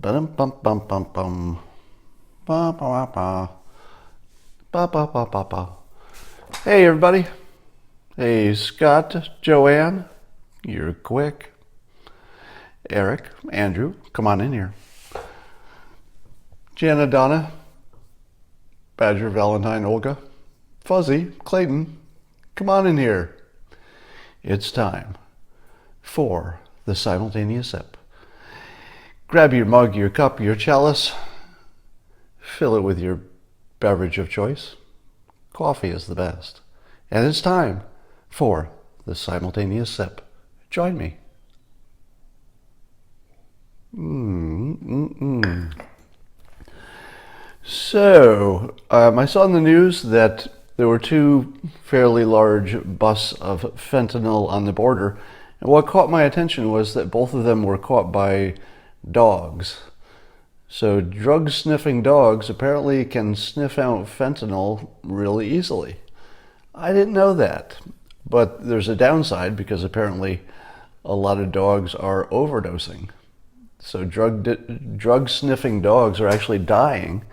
Bum bum bum bum bum. Ba ba ba ba ba ba ba ba. Hey everybody. Hey Scott, Joanne, you're quick. Eric, Andrew, come on in here. Jana, Donna, Badger, Valentine, Olga, Fuzzy, Clayton, come on in here. It's time for the simultaneous sip. Grab your mug, your cup, your chalice. Fill it with your beverage of choice. Coffee is the best. And it's time for the simultaneous sip. Join me. So, I saw in the news that there were two fairly large busts of fentanyl on the border. And what caught my attention was that both of them were caught by dogs. So drug-sniffing dogs apparently can sniff out fentanyl really easily. I didn't know that, but there's a downside because apparently a lot of dogs are overdosing. So drug-sniffing dogs are actually dying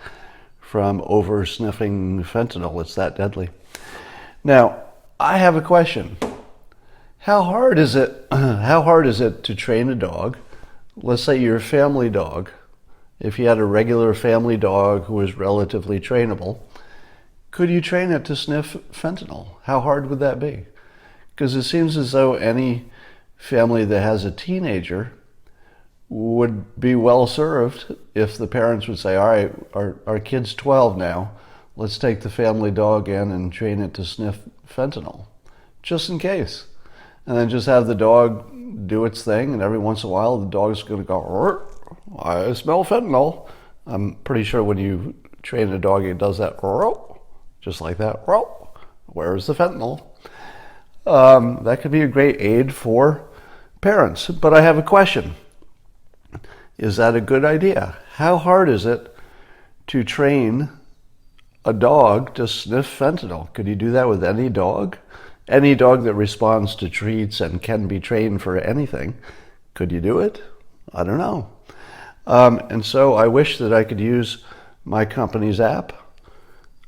from over-sniffing fentanyl. It's that deadly. Now, I have a question. How hard is it to train a dog? Let's say you're a family dog. If you had a regular family dog who was relatively trainable, could you train it to sniff fentanyl? How hard would that be? Because it seems as though any family that has a teenager would be well served if the parents would say, all right, our kid's 12 now, let's take the family dog in and train it to sniff fentanyl, just in case. And then just have the dog do its thing, and every once in a while the dog's going to go, I smell fentanyl. I'm pretty sure when you train a dog it does that, just like that. Where's the fentanyl? That could be a great aid for parents. But I have a question. Is that a good idea? How hard is it to train a dog to sniff fentanyl? Could you do that with any dog? Any dog that responds to treats and can be trained for anything, could you do it? I don't know. And so I wish that I could use my company's app,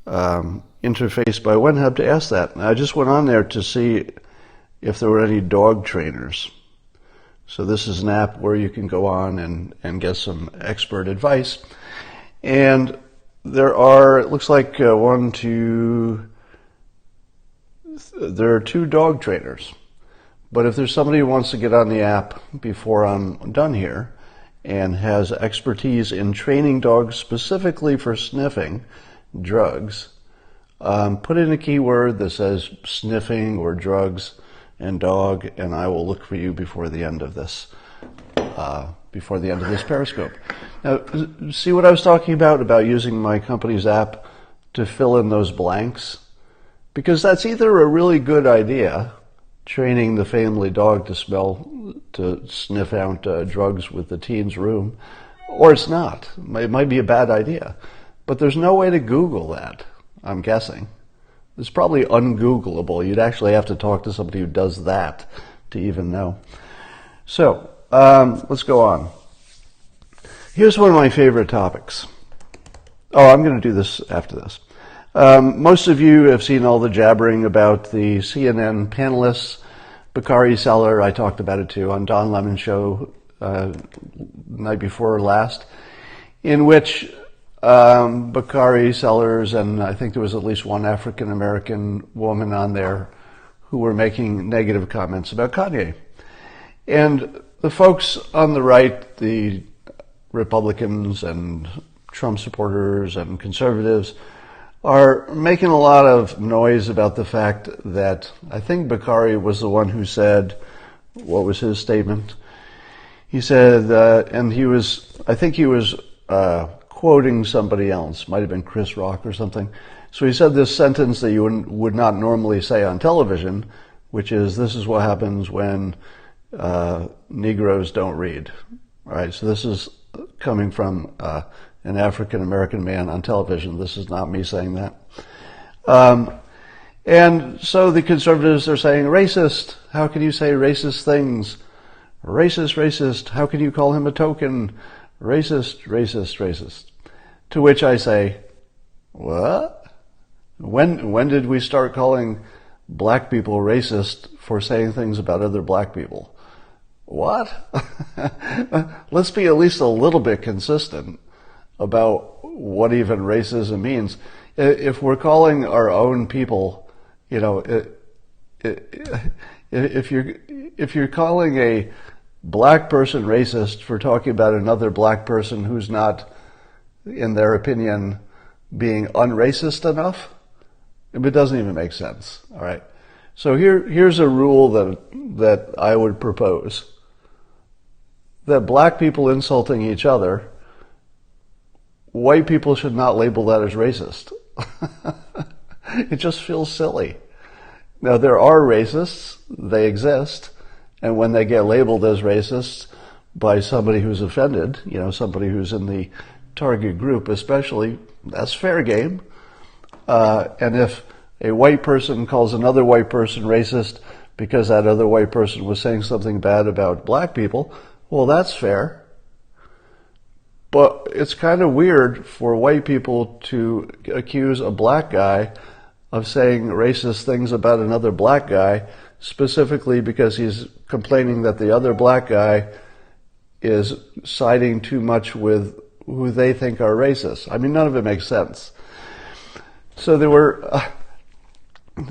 interfaced by WenHub, to ask that. And I just went on there to see if there were any dog trainers. So this is an app where you can go on and get some expert advice. And there are, it looks like there are two dog trainers. But if there's somebody who wants to get on the app before I'm done here and has expertise in training dogs specifically for sniffing drugs, put in a keyword that says sniffing or drugs and dog, and I will look for you before the end of this Periscope. Now, see what I was talking about using my company's app to fill in those blanks? Because that's either a really good idea, training the family dog to sniff out drugs with the teen's room, or it's not. It might be a bad idea. But there's no way to Google that, I'm guessing. It's probably ungoogleable. You'd actually have to talk to somebody who does that to even know. So, let's go on. Here's one of my favorite topics. Oh, I'm going to do this after this. Most of you have seen all the jabbering about the CNN panelists. Bakari Sellers, I talked about it too on Don Lemon's show night before last, in which Bakari Sellers and I think there was at least one African-American woman on there who were making negative comments about Kanye. And the folks on the right, the Republicans and Trump supporters and conservatives, are making a lot of noise about the fact that I think Bakari was the one who said, what was his statement? He said, I think he was quoting somebody else, might have been Chris Rock or something. So he said this sentence that you would not normally say on television, which is, this is what happens when Negroes don't read. All right, so this is coming from an African-American man on television. This is not me saying that. And so the conservatives are saying, racist, how can you say racist things? Racist, how can you call him a token? Racist, racist, racist. To which I say, what? When did we start calling black people racist for saying things about other black people? What? Let's be at least a little bit consistent about what even racism means. If we're calling our own people, if you're calling a black person racist for talking about another black person who's not, in their opinion, being unracist enough, it doesn't even make sense. All right. So here's a rule that I would propose. That black people insulting each other, white people should not label that as racist. It just feels silly. Now, there are racists, they exist, and when they get labeled as racists by somebody who's offended, somebody who's in the target group especially, that's fair game. And if a white person calls another white person racist because that other white person was saying something bad about black people, well, that's fair. But it's kind of weird for white people to accuse a black guy of saying racist things about another black guy, specifically because he's complaining that the other black guy is siding too much with who they think are racist. I mean, none of it makes sense. So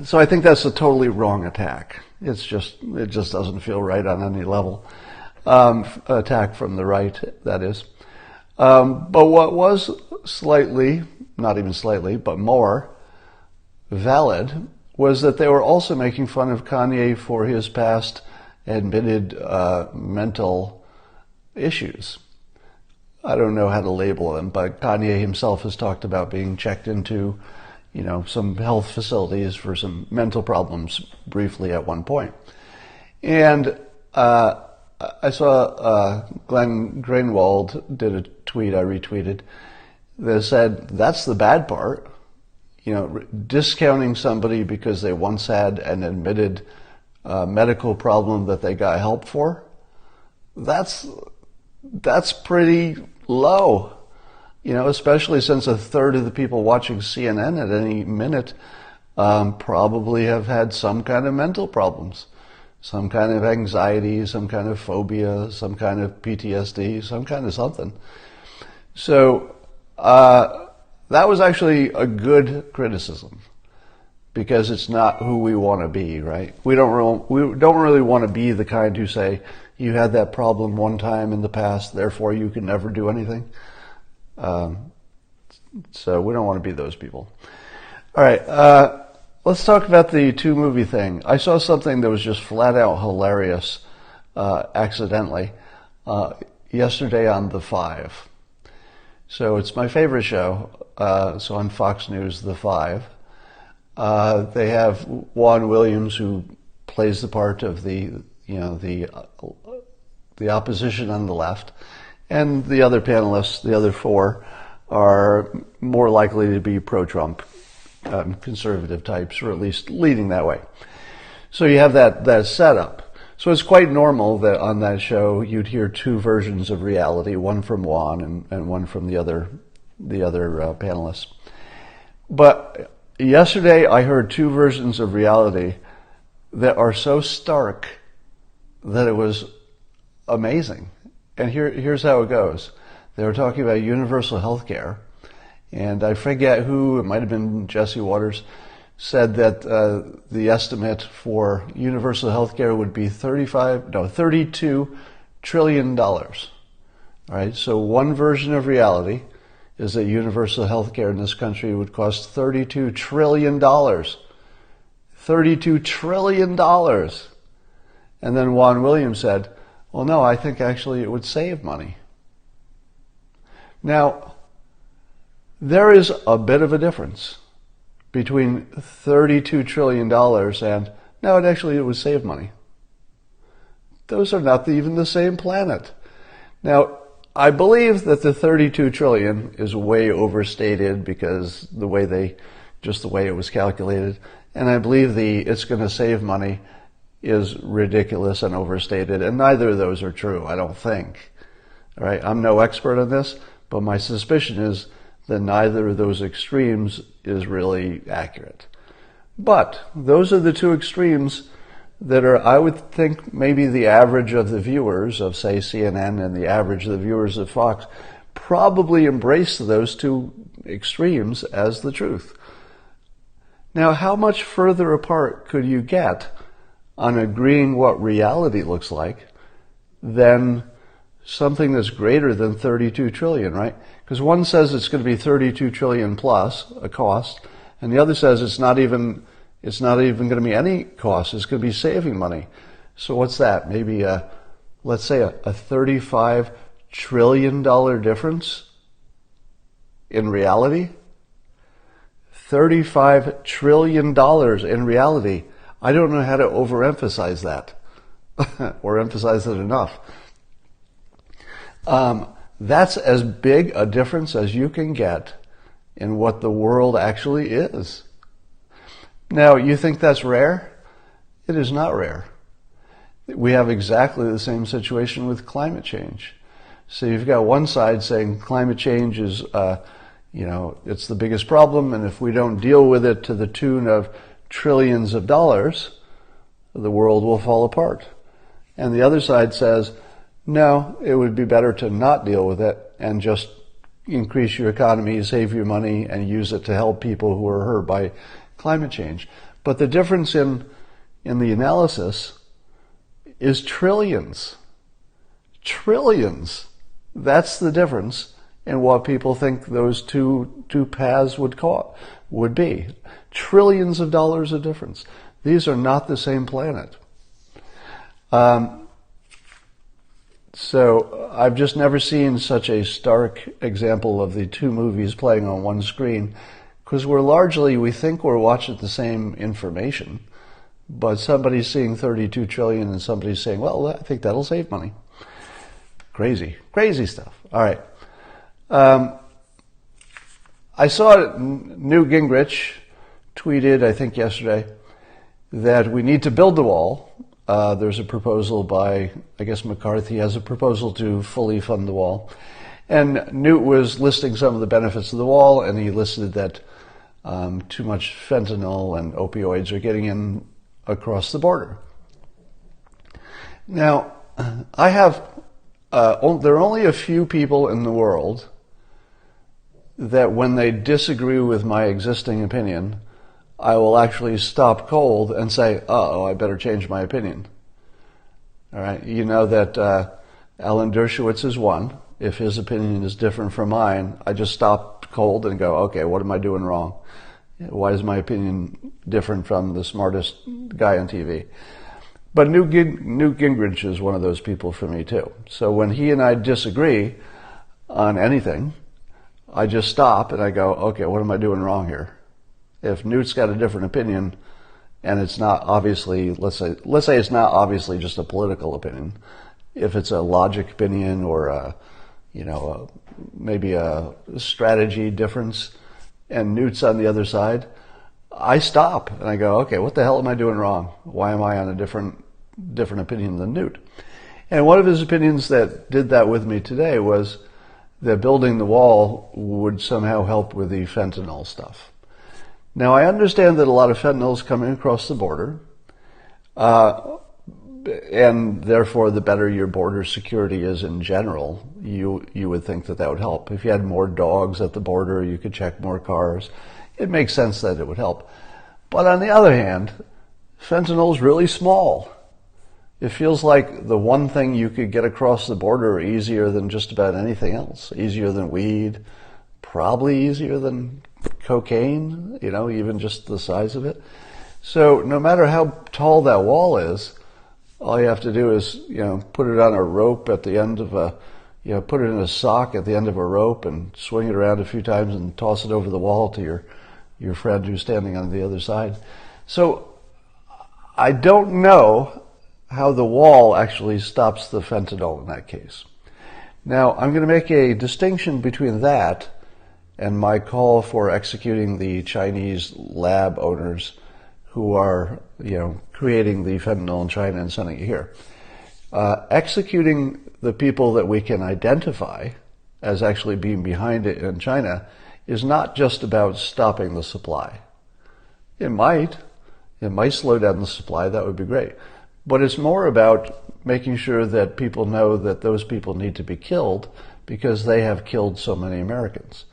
so I think that's a totally wrong attack. It just doesn't feel right on any level. Attack from the right, that is. But what was slightly, not even slightly, but more valid was that they were also making fun of Kanye for his past admitted mental issues. I don't know how to label them, but Kanye himself has talked about being checked into, some health facilities for some mental problems briefly at one point. And I saw Glenn Greenwald did a tweet I retweeted that said, that's the bad part. Discounting somebody because they once had an admitted medical problem that they got help for, that's pretty low. Especially since a third of the people watching CNN at any minute probably have had some kind of mental problems, some kind of anxiety, some kind of phobia, some kind of PTSD, some kind of something. So that was actually a good criticism, because it's not who we want to be, right? We don't really want to be the kind who say, you had that problem one time in the past, therefore you can never do anything. So we don't want to be those people. All right, let's talk about the two movie thing. I saw something that was just flat out hilarious accidentally yesterday on The Five. So it's my favorite show. So on Fox News, The Five, they have Juan Williams, who plays the part of the opposition on the left, and the other panelists, the other four, are more likely to be pro-Trump, conservative types, or at least leading that way. So you have that setup. So it's quite normal that on that show you'd hear two versions of reality, one from Juan and one from the other panelists. But yesterday I heard two versions of reality that are so stark that it was amazing. And here's how it goes. They were talking about universal health care, and I forget who, it might have been Jesse Waters, said that the estimate for universal health care would be $32 trillion. All right, so one version of reality is that universal health care in this country would cost $32 trillion. $32 trillion. And then Juan Williams said, well, no, I think actually it would save money. Now, there is a bit of a difference between $32 trillion and, no, it would save money. Those are not even the same planet. Now, I believe that the 32 trillion is way overstated because the way it was calculated. And I believe it's going to save money is ridiculous and overstated. And neither of those are true, I don't think. All right, I'm no expert on this, but my suspicion is that neither of those extremes is really accurate. But those are the two extremes that are, I would think, maybe the average of the viewers of, say, CNN and the average of the viewers of Fox probably embrace those two extremes as the truth. Now, how much further apart could you get on agreeing what reality looks like than something that's greater than 32 trillion, right? Because one says it's going to be 32 trillion plus a cost, and the other says it's not even going to be any cost. It's going to be saving money. So what's that? Maybe let's say a $35 trillion difference in reality? $35 trillion in reality. I don't know how to overemphasize that or emphasize it enough. That's as big a difference as you can get in what the world actually is. Now, you think that's rare? It is not rare. We have exactly the same situation with climate change. So you've got one side saying climate change is, it's the biggest problem, and if we don't deal with it to the tune of trillions of dollars, the world will fall apart. And the other side says, no, it would be better to not deal with it and just increase your economy, save your money, and use it to help people who are hurt by climate change. But the difference in the analysis is trillions. Trillions. That's the difference in what people think those two paths would be. Trillions of dollars of difference. These are not the same planet. So I've just never seen such a stark example of the two movies playing on one screen, because we think we're watching the same information, but somebody's seeing 32 trillion and somebody's saying, well, I think that'll save money. Crazy stuff. All right. I saw Newt Gingrich tweeted, I think yesterday, that we need to build the wall. There's a proposal by, I guess McCarthy has a proposal to fully fund the wall. And Newt was listing some of the benefits of the wall, and he listed that too much fentanyl and opioids are getting in across the border. Now, there are only a few people in the world that when they disagree with my existing opinion, I will actually stop cold and say, uh-oh, I better change my opinion. All right, you know that Alan Dershowitz is one. If his opinion is different from mine, I just stop cold and go, okay, what am I doing wrong? Why is my opinion different from the smartest guy on TV? But Newt Gingrich is one of those people for me too. So when he and I disagree on anything, I just stop and I go, okay, what am I doing wrong here? If Newt's got a different opinion and it's not obviously, let's say it's not obviously just a political opinion, if it's a logic opinion or maybe a strategy difference, and Newt's on the other side, I stop and I go, okay, what the hell am I doing wrong? Why am I on a different opinion than Newt? And one of his opinions that did that with me today was that building the wall would somehow help with the fentanyl stuff. Now, I understand that a lot of fentanyl is coming across the border, and therefore the better your border security is in general, you would think that would help. If you had more dogs at the border, you could check more cars. It makes sense that it would help. But on the other hand, fentanyl is really small. It feels like the one thing you could get across the border easier than just about anything else. Easier than weed, probably easier than cocaine, even just the size of it. So no matter how tall that wall is, all you have to do is, put it on a rope at the end of put it in a sock at the end of a rope and swing it around a few times and toss it over the wall to your friend who's standing on the other side. So I don't know how the wall actually stops the fentanyl in that case. Now, I'm going to make a distinction between that and my call for executing the Chinese lab owners who are, creating the fentanyl in China and sending it here. Executing the people that we can identify as actually being behind it in China is not just about stopping the supply. It might slow down the supply, that would be great. But it's more about making sure that people know that those people need to be killed because they have killed so many Americans.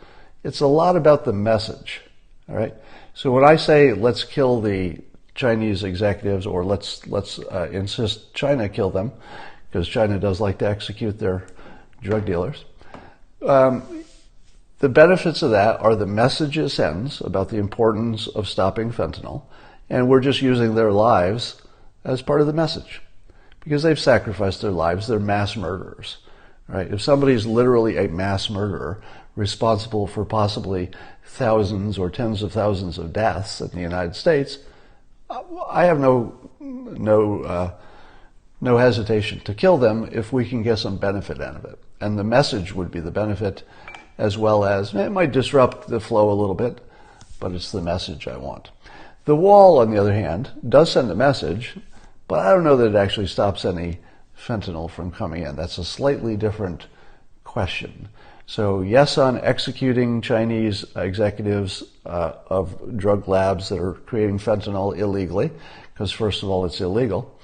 It's a lot about the message, all right? So when I say let's kill the Chinese executives, or let's insist China kill them, because China does like to execute their drug dealers, the benefits of that are the message it sends about the importance of stopping fentanyl, and we're just using their lives as part of the message because they've sacrificed their lives. They're mass murderers, right? If somebody's literally a mass murderer responsible for possibly thousands or tens of thousands of deaths in the United States, I have no hesitation to kill them if we can get some benefit out of it. And the message would be the benefit, as well as it might disrupt the flow a little bit, but it's the message I want. The wall, on the other hand, does send a message, but I don't know that it actually stops any fentanyl from coming in. That's a slightly different question. So yes, on executing Chinese executives of drug labs that are creating fentanyl illegally, because first of all, it's illegal.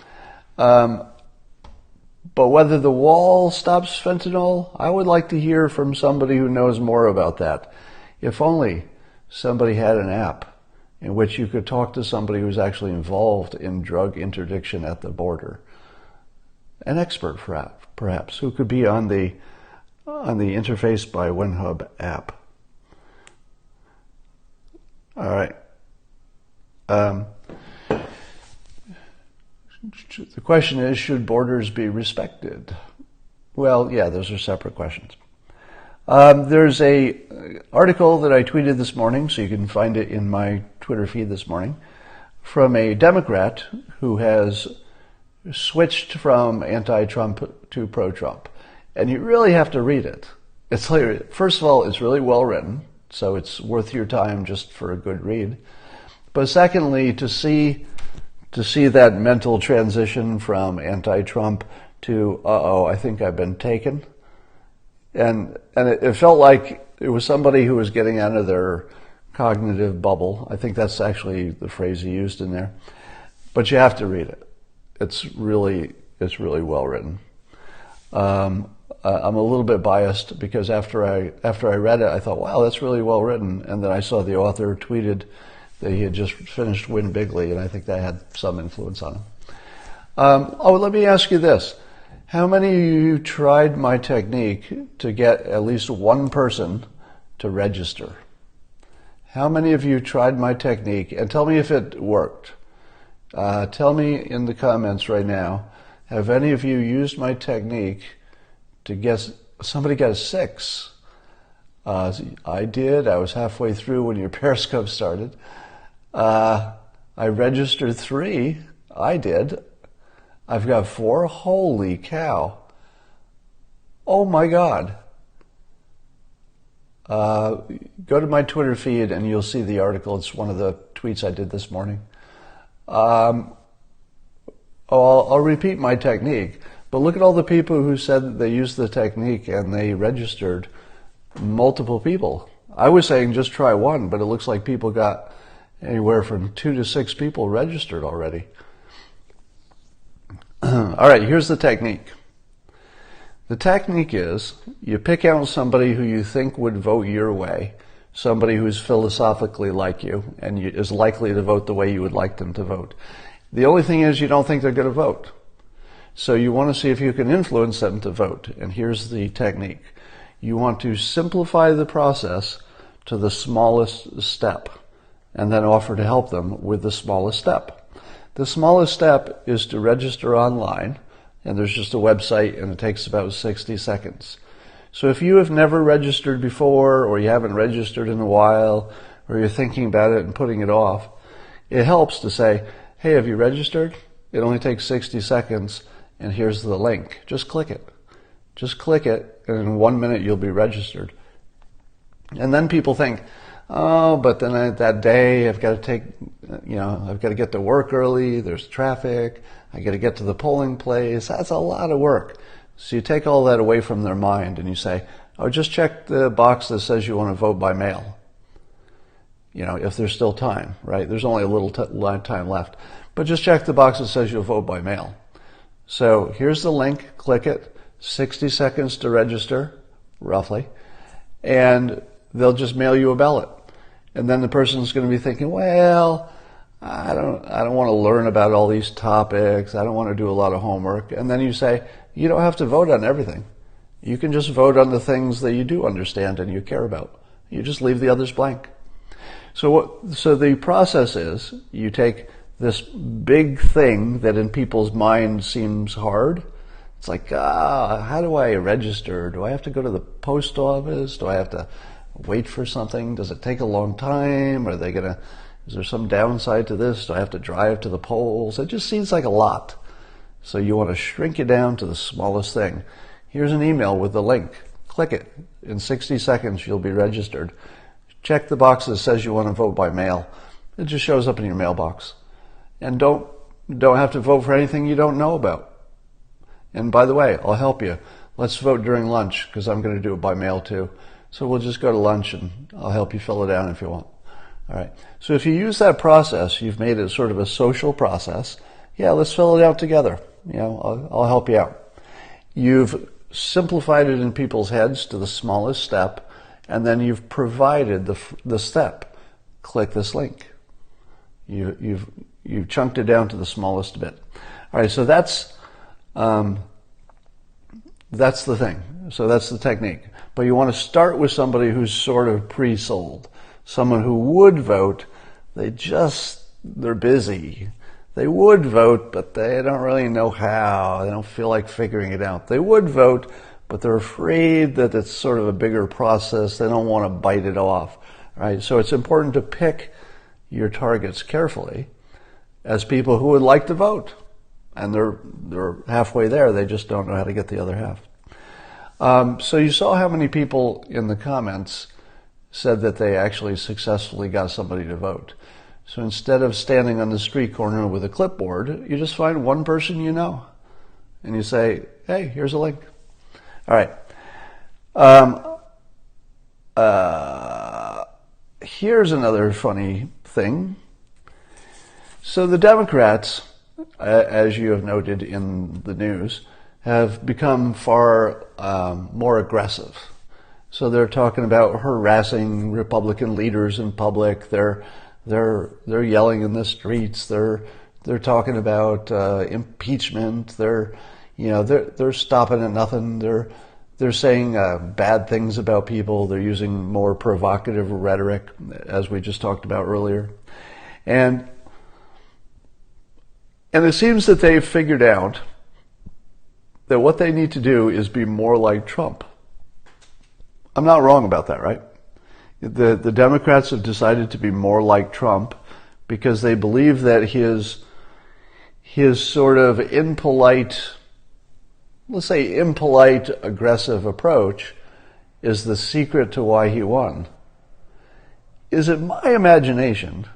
But whether the wall stops fentanyl, I would like to hear from somebody who knows more about that. If only somebody had an app in which you could talk to somebody who's actually involved in drug interdiction at the border. An expert, perhaps, who could be on the Interface by WinHub app. All right. The question is, should borders be respected? Well, yeah, those are separate questions. There's a article that I tweeted this morning, so you can find it in my Twitter feed this morning, from a Democrat who has switched from anti-Trump to pro-Trump. And you really have to read it. It's like, first of all, it's really well written, so it's worth your time just for a good read. But secondly, to see that mental transition from anti-Trump to, I think I've been taken. And it felt like it was somebody who was getting out of their cognitive bubble. I think that's actually the phrase he used in there. But you have to read it. It's really well written. I'm a little bit biased because after I read it, I thought, wow, that's really well written. And then I saw the author tweeted that he had just finished Win Bigly, and I think that had some influence on him. Let me ask you this. How many of you tried my technique to get at least one person to register? How many of you tried my technique? And tell me if it worked. Tell me in the comments right now, have any of you used my technique to get somebody got a 6? I did. I was halfway through when your Periscope started. I registered 3. I did. I've got 4. Holy cow. Oh my God. Go to my Twitter feed and you'll see the article. It's one of the tweets I did this morning. I'll repeat my technique, but look at all the people who said that they used the technique and they registered multiple people. I was saying just try one, but it looks like people got anywhere from 2 to 6 people registered already. All right, here's the technique. The technique is you pick out somebody who you think would vote your way, somebody who's philosophically like you and is likely to vote the way you would like them to vote. The only thing is you don't think they're going to vote. So you want to see if you can influence them to vote. And here's the technique. You want to simplify the process to the smallest step and then offer to help them with the smallest step. The smallest step is to register online, and there's just a website and it takes about 60 seconds. So if you have never registered before, or you haven't registered in a while, or you're thinking about it and putting it off, it helps to say, hey, have you registered? It only takes 60 seconds, and here's the link. Just click it. Just click it, and in 1 minute you'll be registered. And then people think, oh, but then that day I've got to get to work early, there's traffic, I got to get to the polling place. That's a lot of work. So you take all that away from their mind and you say, oh, just check the box that says you want to vote by mail. You know, if there's still time, right? There's only a little time left. But just check the box that says you'll vote by mail. So here's the link, click it, 60 seconds to register, roughly, and they'll just mail you a ballot. And then the person's going to be thinking, well, I don't want to learn about all these topics. I don't want to do a lot of homework. And then you say, you don't have to vote on everything. You can just vote on the things that you do understand and you care about. You just leave the others blank. So the process is, you take this big thing that in people's minds seems hard. It's like, how do I register? Do I have to go to the post office? Do I have to wait for something? Does it take a long time? Is there some downside to this? Do I have to drive to the polls? It just seems like a lot. So you want to shrink it down to the smallest thing. Here's an email with the link. Click it. In 60 seconds, you'll be registered. Check the box that says you want to vote by mail. It just shows up in your mailbox. And don't have to vote for anything you don't know about. And by the way, I'll help you. Let's vote during lunch, because I'm going to do it by mail too. So we'll just go to lunch and I'll help you fill it out if you want. All right. So if you use that process, you've made it sort of a social process. Yeah, let's fill it out together. You know, I'll help you out. You've simplified it in people's heads to the smallest step, and then you've provided the step. Click this link. You've chunked it down to the smallest bit. All right, so that's the thing. So that's the technique. But you want to start with somebody who's sort of pre-sold. Someone who would vote, they're busy. They would vote, but they don't really know how. They don't feel like figuring it out. They would vote, but they're afraid that it's sort of a bigger process. They don't want to bite it off, right? So it's important to pick your targets carefully as people who would like to vote. And they're halfway there. They just don't know how to get the other half. So you saw how many people in the comments said that they actually successfully got somebody to vote. So instead of standing on the street corner with a clipboard, you just find one person you know. And you say, hey, here's a link. All right. Here's another funny thing. So the Democrats, as you have noted in the news, have become far more aggressive. So they're talking about harassing Republican leaders in public. They're yelling in the streets. They're talking about impeachment. They're stopping at nothing. They're saying bad things about people. They're using more provocative rhetoric, as we just talked about earlier, and it seems that they've figured out that what they need to do is be more like Trump. I'm not wrong about that, right? The Democrats have decided to be more like Trump because they believe that his sort of impolite, aggressive approach is the secret to why he won. Is it my imagination,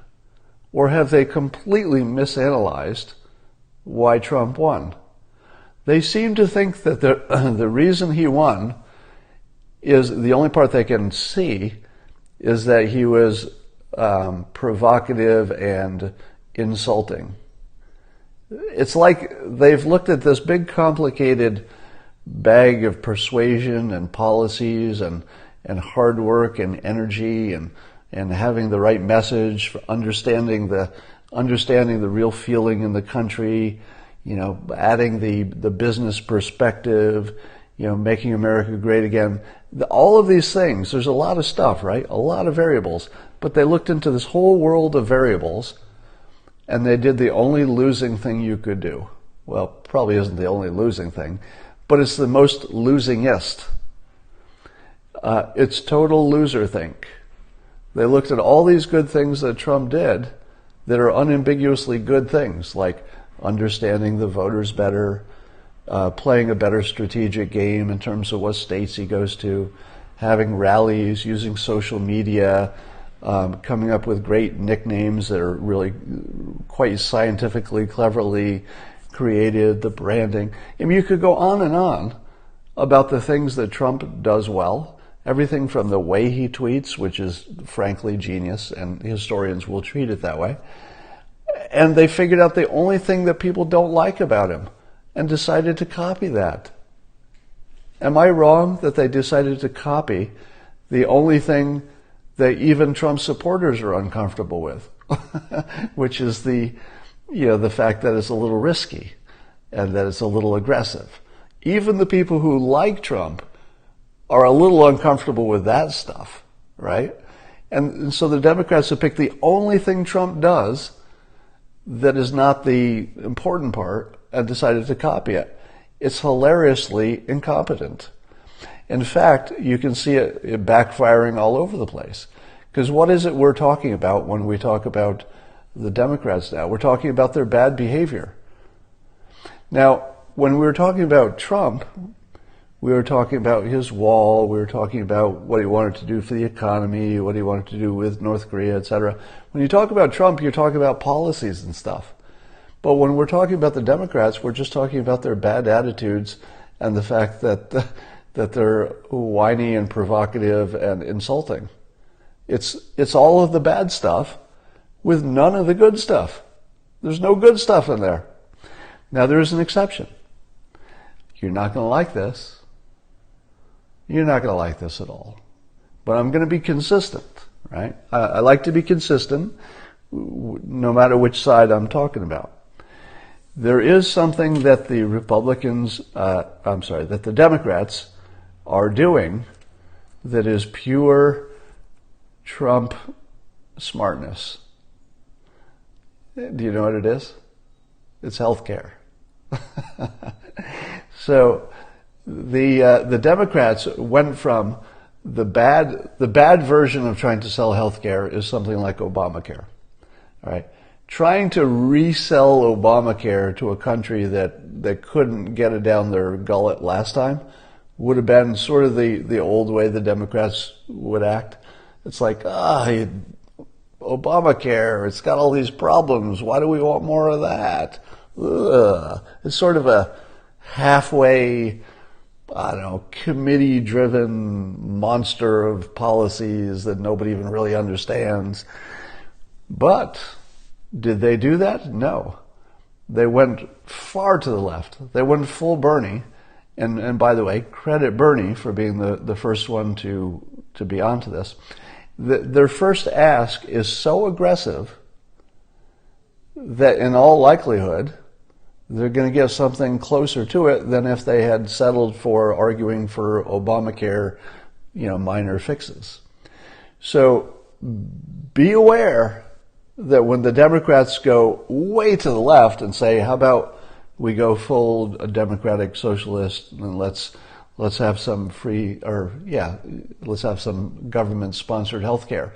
or have they completely misanalyzed why Trump won? They seem to think that the reason he won is, the only part they can see is that he was provocative and insulting. It's like they've looked at this big complicated bag of persuasion and policies and hard work and energy and having the right message, for understanding the real feeling in the country, adding the business perspective, making America great again. All of these things, there's a lot of stuff, right? A lot of variables. But they looked into this whole world of variables, and they did the only losing thing you could do. Well, probably isn't the only losing thing, but it's the most losingest. It's total loser think. They looked at all these good things that Trump did that are unambiguously good things, like understanding the voters better, playing a better strategic game in terms of what states he goes to, having rallies, using social media, coming up with great nicknames that are really quite scientifically, cleverly created, the branding. I mean, you could go on and on about the things that Trump does well, everything from the way he tweets, which is frankly genius, and historians will treat it that way, and they figured out the only thing that people don't like about him and decided to copy that. Am I wrong that they decided to copy the only thing that even Trump supporters are uncomfortable with, which is the fact that it's a little risky and that it's a little aggressive? Even the people who like Trump are a little uncomfortable with that stuff, right? And so the Democrats have picked the only thing Trump does that is not the important part and decided to copy it. It's hilariously incompetent. In fact, you can see it backfiring all over the place. Because what is it we're talking about when we talk about the Democrats now? We're talking about their bad behavior. Now, when we were talking about Trump, we were talking about his wall, we were talking about what he wanted to do for the economy, what he wanted to do with North Korea, etc. When you talk about Trump, you're talking about policies and stuff. But when we're talking about the Democrats, we're just talking about their bad attitudes and the fact that they're whiny and provocative and insulting. It's all of the bad stuff with none of the good stuff. There's no good stuff in there. Now, there is an exception. You're not going to like this. You're not going to like this at all. But I'm going to be consistent, right? I like to be consistent no matter which side I'm talking about. There is something that the that the Democrats are doing that is pure Trump smartness. Do you know what it is? It's healthcare. So the Democrats went from the bad version of trying to sell healthcare is something like Obamacare. All right. Trying to resell Obamacare to a country that couldn't get it down their gullet last time would have been sort of the old way the Democrats would act. It's like, Obamacare, it's got all these problems. Why do we want more of that? Ugh. It's sort of a halfway, committee-driven monster of policies that nobody even really understands. But did they do that? No. They went far to the left. They went full Bernie. And by the way, credit Bernie for being the first one to be onto this. Their first ask is so aggressive that in all likelihood, they're going to get something closer to it than if they had settled for arguing for Obamacare, minor fixes. So be aware that when the Democrats go way to the left and say, how about we go full democratic socialist and let's have some let's have some government-sponsored health care.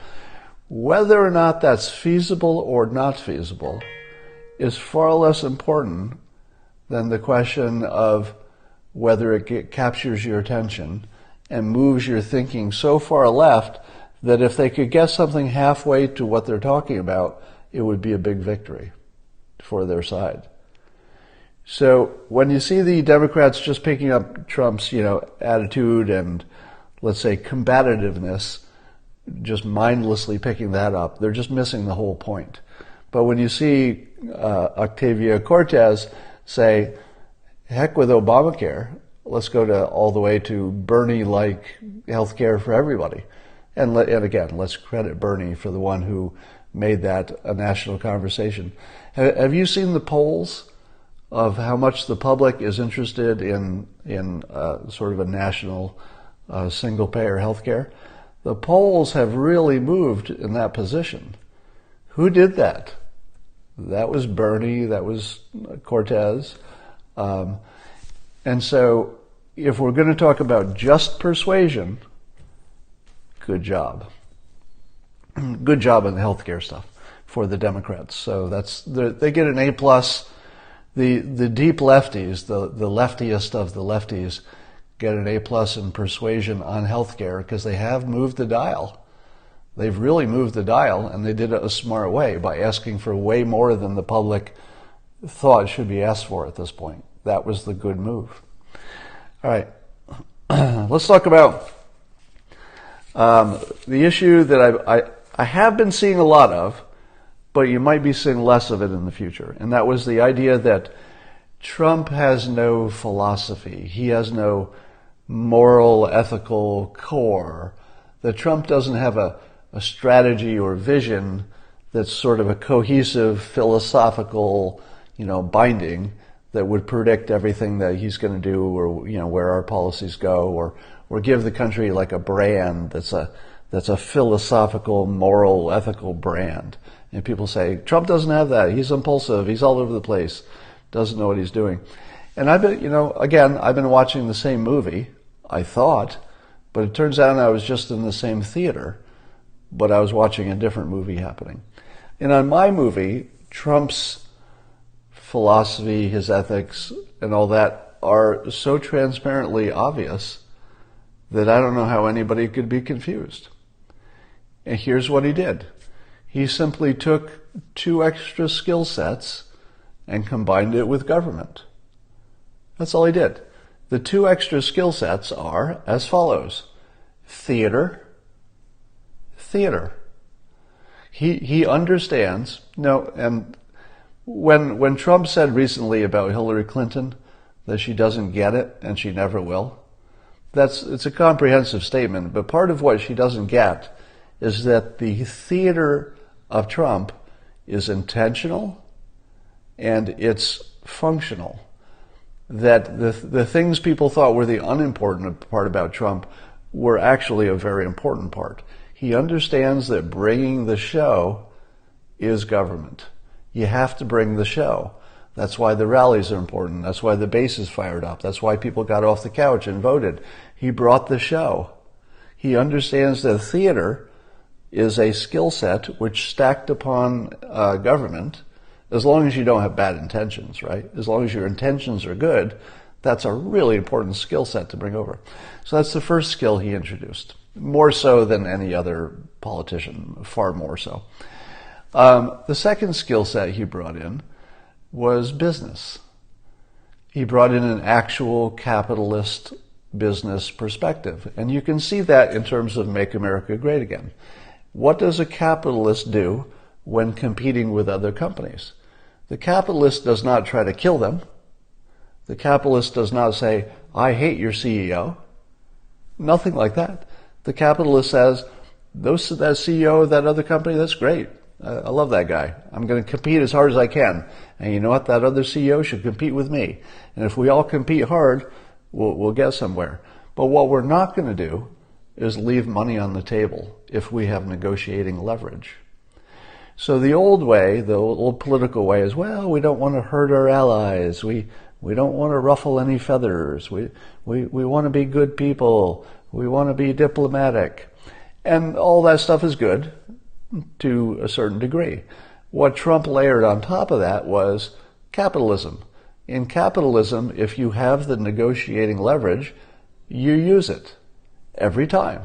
Whether or not that's feasible or not feasible is far less important than the question of whether it captures your attention and moves your thinking so far left that if they could get something halfway to what they're talking about, it would be a big victory for their side. So when you see the Democrats just picking up Trump's, attitude and, let's say, combativeness, just mindlessly picking that up, they're just missing the whole point. But when you see Ocasio-Cortez say, heck with Obamacare, let's go all the way to Bernie-like health care for everybody. And again, let's credit Bernie for the one who made that a national conversation. Have you seen the polls of how much the public is interested in sort of a national single-payer health care? The polls have really moved in that position. Who did that? That was Bernie, that was Cortez. And so if we're going to talk about just persuasion, good job. Good job in the healthcare stuff for the Democrats. So they get an A+. The deep lefties, the leftiest of the lefties, get an A+ in persuasion on healthcare because they have moved the dial. They've really moved the dial, and they did it a smart way by asking for way more than the public thought should be asked for at this point. That was the good move. All right. Let's talk about the issue that I have been seeing a lot of, but you might be seeing less of it in the future. And that was the idea that Trump has no philosophy. He has no moral, ethical core. That Trump doesn't have a strategy or vision that's sort of a cohesive philosophical, binding that would predict everything that he's going to do, or where our policies go, or give the country like a brand that's a philosophical, moral, ethical brand. And people say Trump doesn't have that. He's impulsive. He's all over the place. Doesn't know what he's doing. And I've been watching the same movie, I thought, but it turns out I was just in the same theater, but I was watching a different movie happening. And on my movie, Trump's philosophy, his ethics, and all that are so transparently obvious that I don't know how anybody could be confused. And here's what he did. He simply took 2 extra skill sets and combined it with government. That's all he did. The 2 extra skill sets are as follows. Theater. He understands, and when Trump said recently about Hillary Clinton that she doesn't get it and she never will, it's a comprehensive statement, but part of what she doesn't get is that the theater of Trump is intentional and it's functional. That the things people thought were the unimportant part about Trump were actually a very important part. He understands that bringing the show is government. You have to bring the show. That's why the rallies are important. That's why the base is fired up. That's why people got off the couch and voted. He brought the show. He understands that theater is a skill set which stacked upon government, as long as you don't have bad intentions, right? As long as your intentions are good, that's a really important skill set to bring over. So that's the first skill he introduced, more so than any other politician, far more so. The second skill set he brought in was business. He brought in an actual capitalist business perspective. And you can see that in terms of Make America Great Again. What does a capitalist do when competing with other companies? The capitalist does not try to kill them. The capitalist does not say, I hate your CEO. Nothing like that. The capitalist says, that CEO of that other company, that's great. I love that guy. I'm going to compete as hard as I can. And you know what? That other CEO should compete with me. And if we all compete hard, we'll get somewhere. But what we're not going to do is leave money on the table if we have negotiating leverage. So the old way, the old political way is, well, we don't want to hurt our allies. We don't want to ruffle any feathers. We want to be good people. We want to be diplomatic. And all that stuff is good to a certain degree. What Trump layered on top of that was capitalism. In capitalism, if you have the negotiating leverage, you use it every time.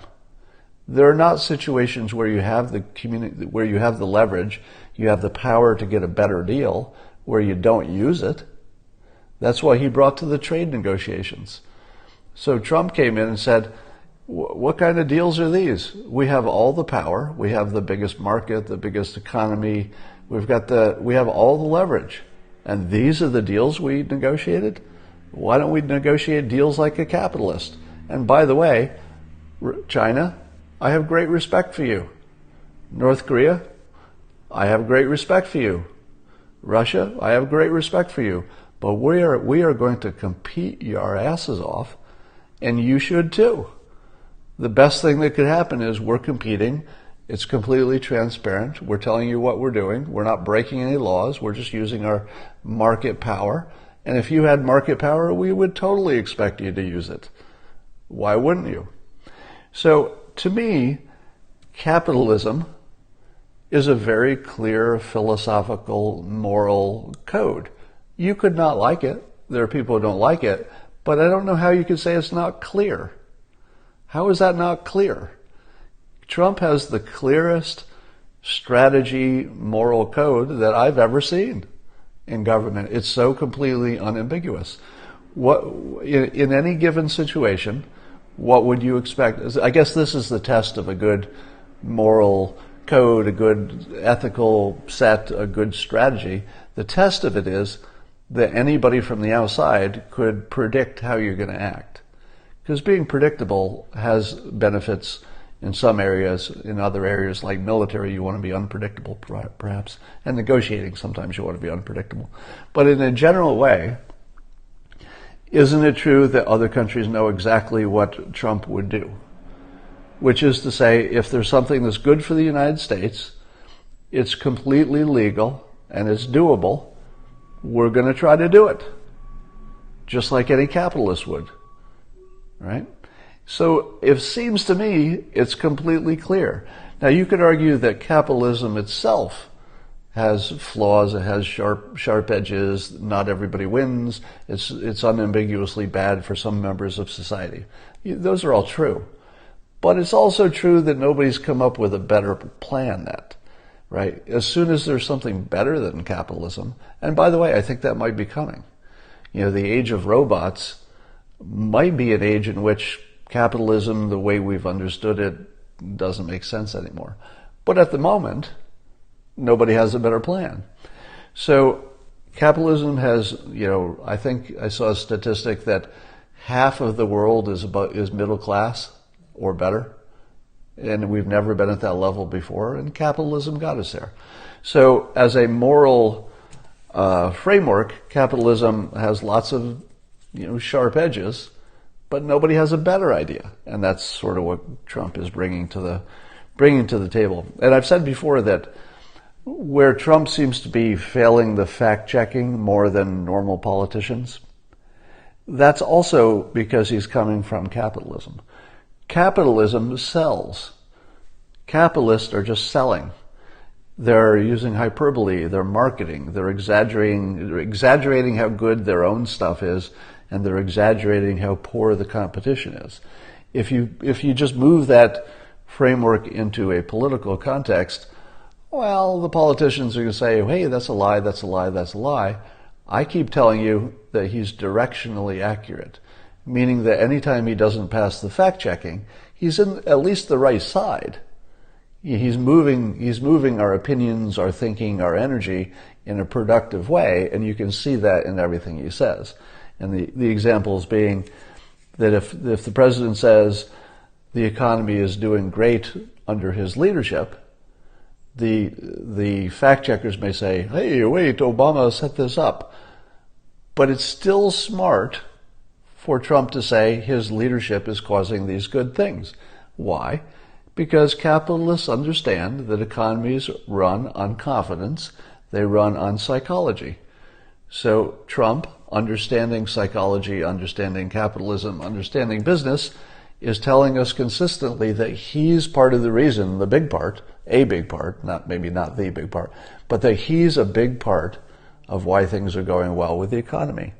There are not situations where you have the leverage, you have the power to get a better deal, where you don't use it. That's why he brought to the trade negotiations. So Trump came in and said, what kind of deals are these? We have all the power. We have the biggest market, the biggest economy. We have all the leverage. And these are the deals we negotiated? Why don't we negotiate deals like a capitalist? And by the way, China, I have great respect for you. North Korea, I have great respect for you. Russia, I have great respect for you. But we are going to compete our asses off, and you should too. The best thing that could happen is we're competing. It's completely transparent. We're telling you what we're doing. We're not breaking any laws. We're just using our market power. And if you had market power, we would totally expect you to use it. Why wouldn't you? So to me, capitalism is a very clear philosophical, moral code. You could not like it. There are people who don't like it, but I don't know how you could say it's not clear. How is that not clear? Trump has the clearest strategy, moral code that I've ever seen in government. It's so completely unambiguous. In any given situation, what would you expect? I guess this is the test of a good moral code, a good ethical set, a good strategy. The test of it is that anybody from the outside could predict how you're going to act. Because being predictable has benefits in some areas. In other areas, like military, you want to be unpredictable, perhaps. And negotiating, sometimes you want to be unpredictable. But in a general way, isn't it true that other countries know exactly what Trump would do? Which is to say, if there's something that's good for the United States, it's completely legal, and it's doable, we're going to try to do it. Just like any capitalist would. Right? So it seems to me it's completely clear. Now you could argue that capitalism itself has flaws, it has sharp edges, not everybody wins, it's unambiguously bad for some members of society. Those are all true. But it's also true that nobody's come up with a better plan yet, right? As soon as there's something better than capitalism, and by the way, I think that might be coming. The age of robots might be an age in which capitalism, the way we've understood it, doesn't make sense anymore. But at the moment, nobody has a better plan. So capitalism has, I think I saw a statistic that half of the world is middle class or better. And we've never been at that level before, and capitalism got us there. So as a moral framework, capitalism has lots of sharp edges, but nobody has a better idea. And that's sort of what Trump is bringing to the table. And I've said before that where Trump seems to be failing the fact-checking more than normal politicians, that's also because he's coming from capitalism. Capitalism sells. Capitalists are just selling. They're using hyperbole, they're marketing, they're exaggerating how good their own stuff is, and they're exaggerating how poor the competition is. If you just move that framework into a political context, well, the politicians are going to say, hey, that's a lie, that's a lie, that's a lie. I keep telling you that he's directionally accurate, meaning that anytime he doesn't pass the fact-checking, he's in at least the right side. He's moving our opinions, our thinking, our energy in a productive way, and you can see that in everything he says. And the examples being that if the president says the economy is doing great under his leadership, the fact checkers may say, hey, wait, Obama set this up. But it's still smart for Trump to say his leadership is causing these good things. Why? Because capitalists understand that economies run on confidence, they run on psychology. So Trump, understanding psychology, understanding capitalism, understanding business, is telling us consistently that he's part of the reason, a big part, maybe not the big part, but that he's a big part of why things are going well with the economy.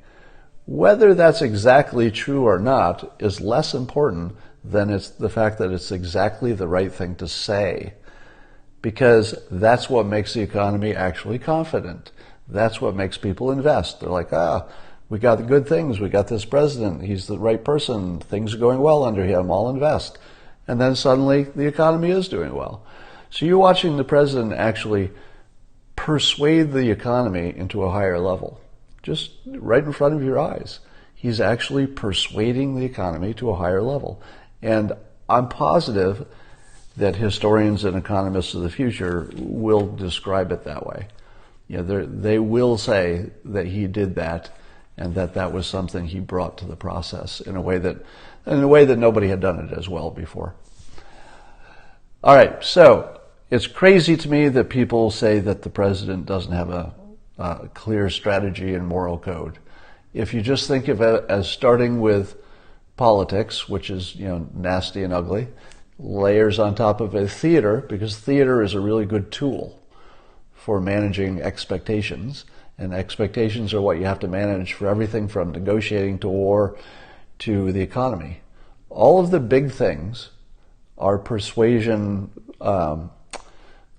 Whether that's exactly true or not is less important than it's the fact that it's exactly the right thing to say, because that's what makes the economy actually confident. That's what makes people invest. They're like, we got the good things. We got this president. He's the right person. Things are going well under him. I'll invest. And then suddenly the economy is doing well. So you're watching the president actually persuade the economy into a higher level, just right in front of your eyes. He's actually persuading the economy to a higher level. And I'm positive that historians and economists of the future will describe it that way. They will say that he did that, and that was something he brought to the process in a way that nobody had done it as well before. All right, so it's crazy to me that people say that the president doesn't have a clear strategy and moral code. If you just think of it as starting with politics, which is nasty and ugly, layers on top of a theater, because theater is a really good tool for managing expectations, and expectations are what you have to manage for everything from negotiating to war to the economy. All of the big things are persuasion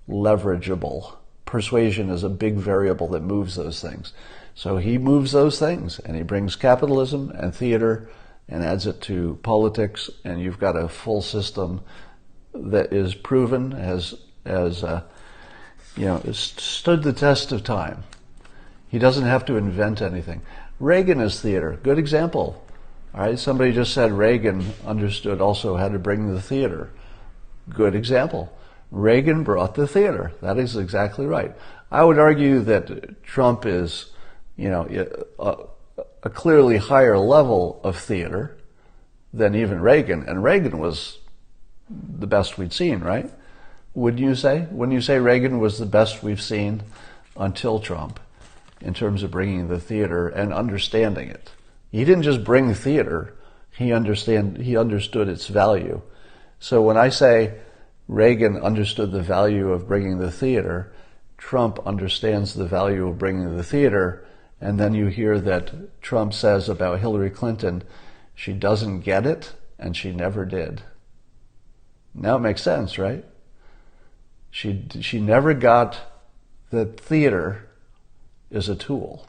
leverageable. Persuasion is a big variable that moves those things. So he moves those things, and he brings capitalism and theater and adds it to politics, and you've got a full system that is proven, has stood the test of time. He doesn't have to invent anything. Reagan is theater. Good example. All right, somebody just said Reagan understood also how to bring the theater. Good example. Reagan brought the theater. That is exactly right. I would argue that Trump is, a clearly higher level of theater than even Reagan. And Reagan was the best we'd seen, right? Wouldn't you say? Wouldn't you say Reagan was the best we've seen until Trump in terms of bringing the theater and understanding it? He didn't just bring theater. He understood its value. So when I say Reagan understood the value of bringing the theater, Trump understands the value of bringing the theater, and then you hear that Trump says about Hillary Clinton, she doesn't get it, and she never did. Now it makes sense, right? She never got that theater is a tool,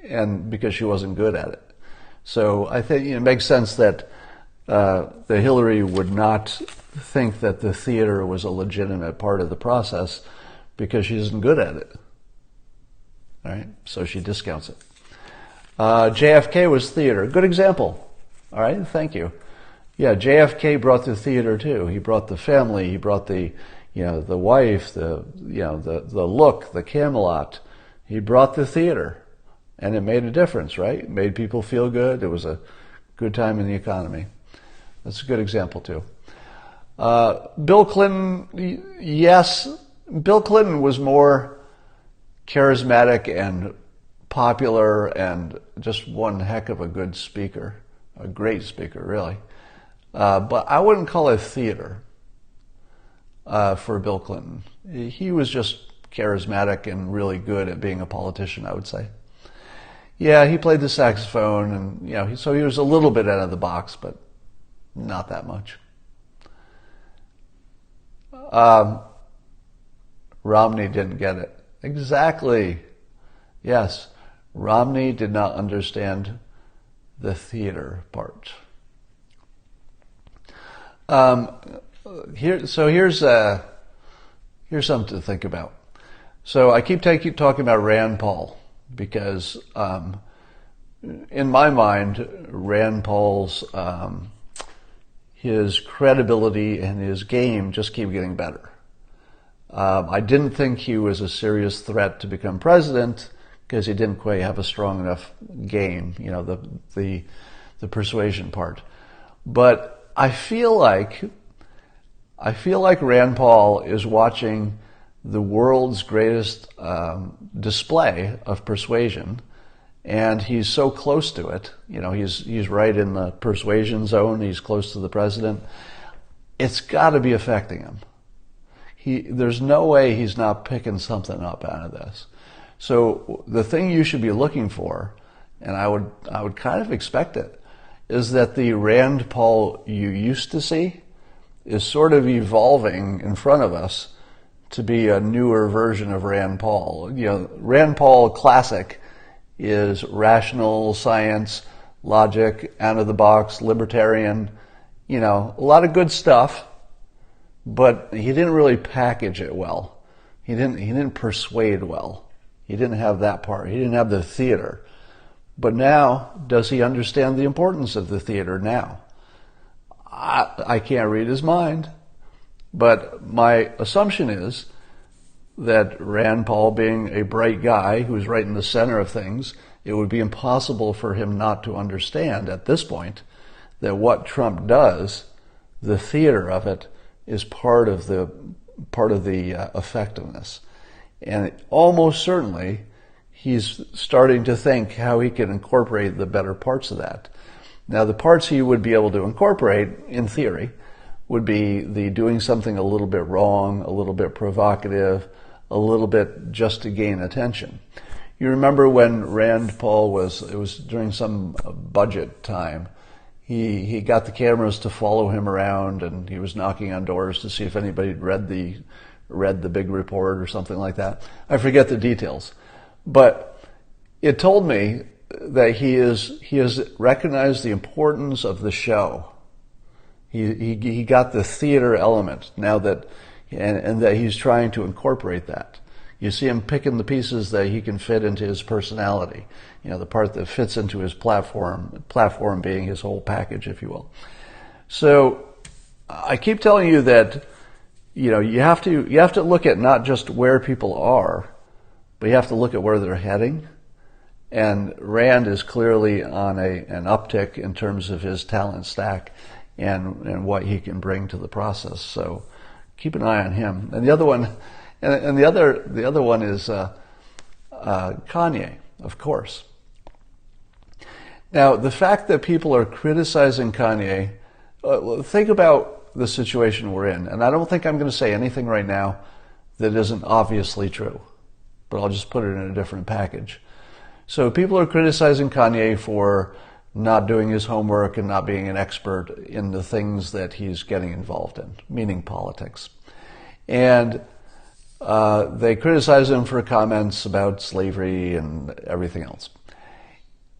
and because she wasn't good at it. So I think it makes sense that Hillary would not think that the theater was a legitimate part of the process because she isn't good at it. All right, so she discounts it. JFK was theater. Good example. All right, thank you. Yeah, JFK brought the theater too. He brought the family. He brought the wife, the look, the Camelot. He brought the theater, and it made a difference, right? It made people feel good. It was a good time in the economy. That's a good example too. Bill Clinton, yes, Bill Clinton was more charismatic and popular and just one heck of a good speaker, a great speaker, really. But I wouldn't call it theater for Bill Clinton. He was just charismatic and really good at being a politician, I would say. Yeah, he played the saxophone, and so he was a little bit out of the box, but not that much. Romney didn't get it. Exactly. Yes, Romney did not understand the theater part. Here's something to think about. So I keep talking about Rand Paul because in my mind, Rand Paul's his credibility and his game just keep getting better. I didn't think he was a serious threat to become president because he didn't quite have a strong enough game, the persuasion part. But I feel like Rand Paul is watching the world's greatest display of persuasion, and he's so close to it. He's right in the persuasion zone. He's close to the president. It's got to be affecting him. There's no way he's not picking something up out of this. So the thing you should be looking for, and I would kind of expect it, is that the Rand Paul you used to see is sort of evolving in front of us to be a newer version of Rand Paul. Rand Paul classic is rational science, logic, out of the box, libertarian, a lot of good stuff, but he didn't really package it well. He didn't persuade well. He didn't have that part. He didn't have the theater. But now, does he understand the importance of the theater now? I can't read his mind. But my assumption is that Rand Paul, being a bright guy who's right in the center of things, it would be impossible for him not to understand at this point that what Trump does, the theater of it, is part of the effectiveness. And almost certainly, he's starting to think how he can incorporate the better parts of that. Now, the parts he would be able to incorporate, in theory, would be the doing something a little bit wrong, a little bit provocative, a little bit just to gain attention. You remember when Rand Paul it was during some budget time, he got the cameras to follow him around, and he was knocking on doors to see if anybody had read the big report or something like that. I forget the details. But it told me that he has recognized the importance of the show. He got the theater element now that, and that he's trying to incorporate that. You see him picking the pieces that he can fit into his personality. The part that fits into his platform being his whole package, if you will. So I keep telling you that, you have to look at not just where people are, but you have to look at where they're heading. And Rand is clearly on an uptick in terms of his talent stack and what he can bring to the process. So keep an eye on him. And the other one, the other one is Kanye, of course. Now, the fact that people are criticizing Kanye, think about the situation we're in. And I don't think I'm going to say anything right now that isn't obviously true, but I'll just put it in a different package. So people are criticizing Kanye for not doing his homework and not being an expert in the things that he's getting involved in, meaning politics. And they criticize him for comments about slavery and everything else.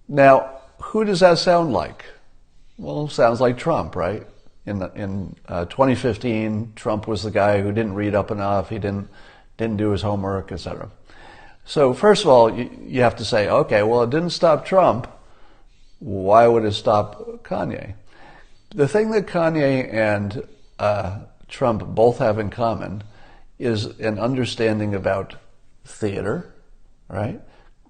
Now, who does that sound like? Well, it sounds like Trump, right? In 2015, Trump was the guy who didn't read up enough, he didn't do his homework, etc. So first of all, you have to say, okay, well, it didn't stop Trump. Why would it stop Kanye? The thing that Kanye and Trump both have in common is an understanding about theater, right?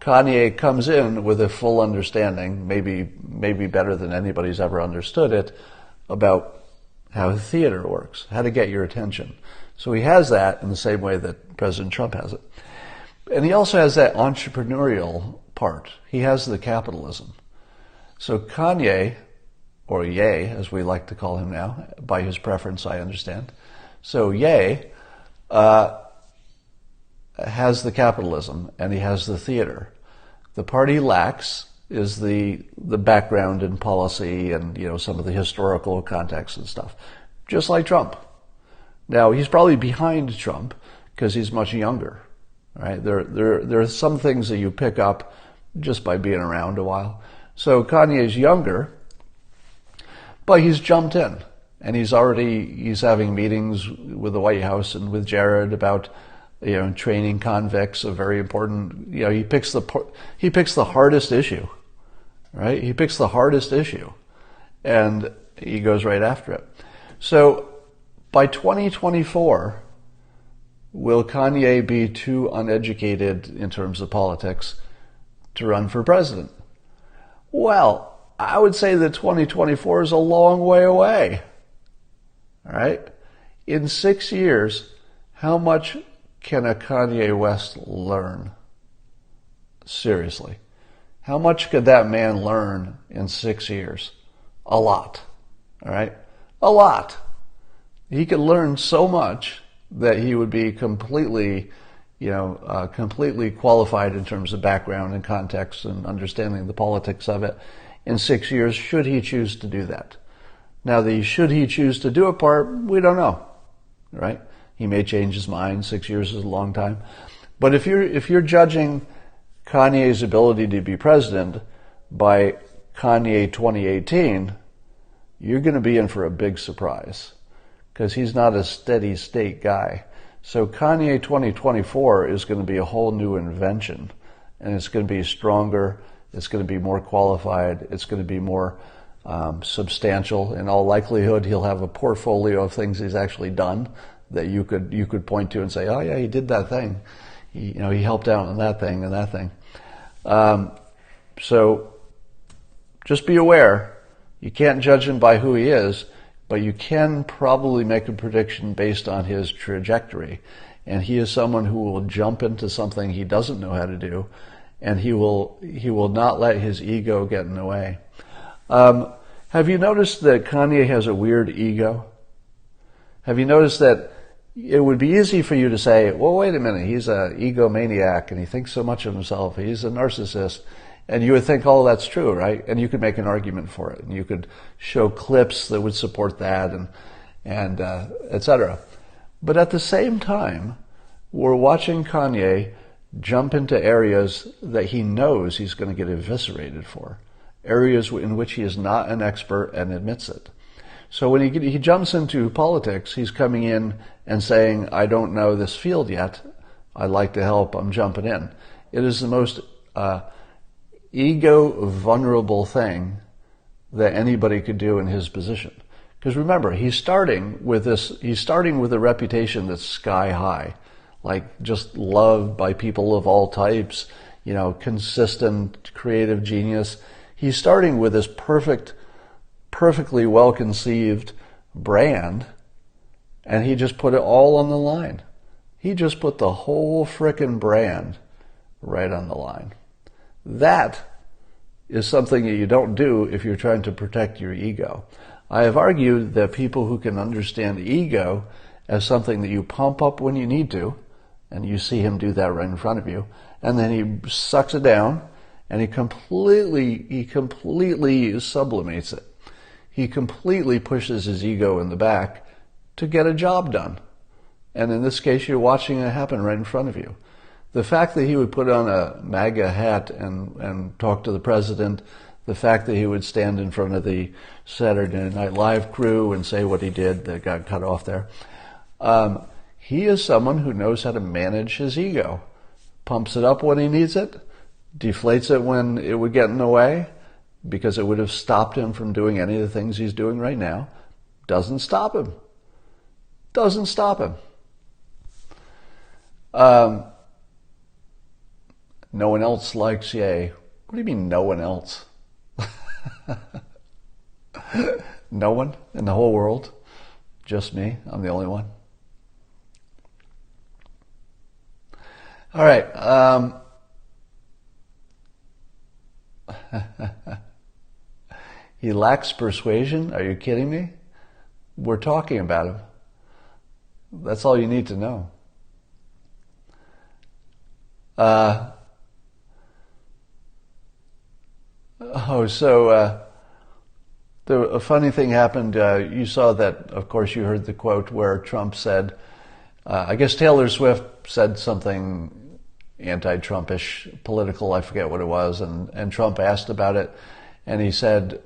Kanye comes in with a full understanding, maybe better than anybody's ever understood it, about how theater works, how to get your attention. So he has that in the same way that President Trump has it. And he also has that entrepreneurial part. He has the capitalism. So Kanye, or Ye, as we like to call him now, by his preference, I understand. So Ye has the capitalism, and he has the theater. The part he lacks is the background in policy and some of the historical context and stuff, just like Trump. Now, he's probably behind Trump because he's much younger, right? There are some things that you pick up just by being around a while. So Kanye is younger, but he's jumped in, and he's having meetings with the White House and with Jared about training convicts, a very important. He picks the hardest issue, right? He picks the hardest issue, and he goes right after it. So by 2024, will Kanye be too uneducated in terms of politics to run for president? Well, I would say that 2024 is a long way away. All right? In 6 years, how much can a Kanye West learn? Seriously. How much could that man learn in 6 years? A lot. All right? A lot. He could learn so much that he would be completely qualified in terms of background and context and understanding the politics of it in 6 years, should he choose to do that. Now, the should he choose to do it part, we don't know, right? He may change his mind. 6 years is a long time. But if you're judging Kanye's ability to be president by Kanye 2018, you're going to be in for a big surprise because he's not a steady state guy. So Kanye 2024 is going to be a whole new invention, and it's going to be stronger, it's going to be more qualified, it's going to be more substantial. In all likelihood, he'll have a portfolio of things he's actually done that you could point to and say, oh yeah, he did that thing. He helped out on that thing and that thing. So just be aware, you can't judge him by who he is, but you can probably make a prediction based on his trajectory. And he is someone who will jump into something he doesn't know how to do, and he will not let his ego get in the way. Have you noticed that Kanye has a weird ego? Have you noticed that it would be easy for you to say, well, wait a minute, he's an egomaniac and he thinks so much of himself, he's a narcissist. And you would think, oh, that's true, right? And you could make an argument for it. And you could show clips that would support that and et cetera. But at the same time, we're watching Kanye jump into areas that he knows he's going to get eviscerated for, areas in which he is not an expert and admits it. So when he jumps into politics, he's coming in and saying, I don't know this field yet. I'd like to help. I'm jumping in. It is the most ego-vulnerable thing that anybody could do in his position. Because remember, he's starting with a reputation that's sky high, like just loved by people of all types, consistent, creative genius. He's starting with this perfectly well-conceived brand, and he just put it all on the line. He just put the whole frickin' brand right on the line. That is something that you don't do if you're trying to protect your ego. I have argued that people who can understand ego as something that you pump up when you need to, and you see him do that right in front of you, and then he sucks it down, and he completely sublimates it. He completely pushes his ego in the back to get a job done. And in this case, you're watching it happen right in front of you. The fact that he would put on a MAGA hat and talk to the president, the fact that he would stand in front of the Saturday Night Live crew and say what he did that got cut off there, he is someone who knows how to manage his ego. Pumps it up when he needs it, deflates it when it would get in the way, because it would have stopped him from doing any of the things he's doing right now. Doesn't stop him. Doesn't stop him. No one else likes Ye. What do you mean no one else? No one in the whole world? Just me? I'm the only one? All right. He lacks persuasion? Are you kidding me? We're talking about him. That's all you need to know. A funny thing happened. You saw that, of course, you heard the quote where Trump said, I guess Taylor Swift said something anti-Trumpish, political, I forget what it was, and Trump asked about it, and he said,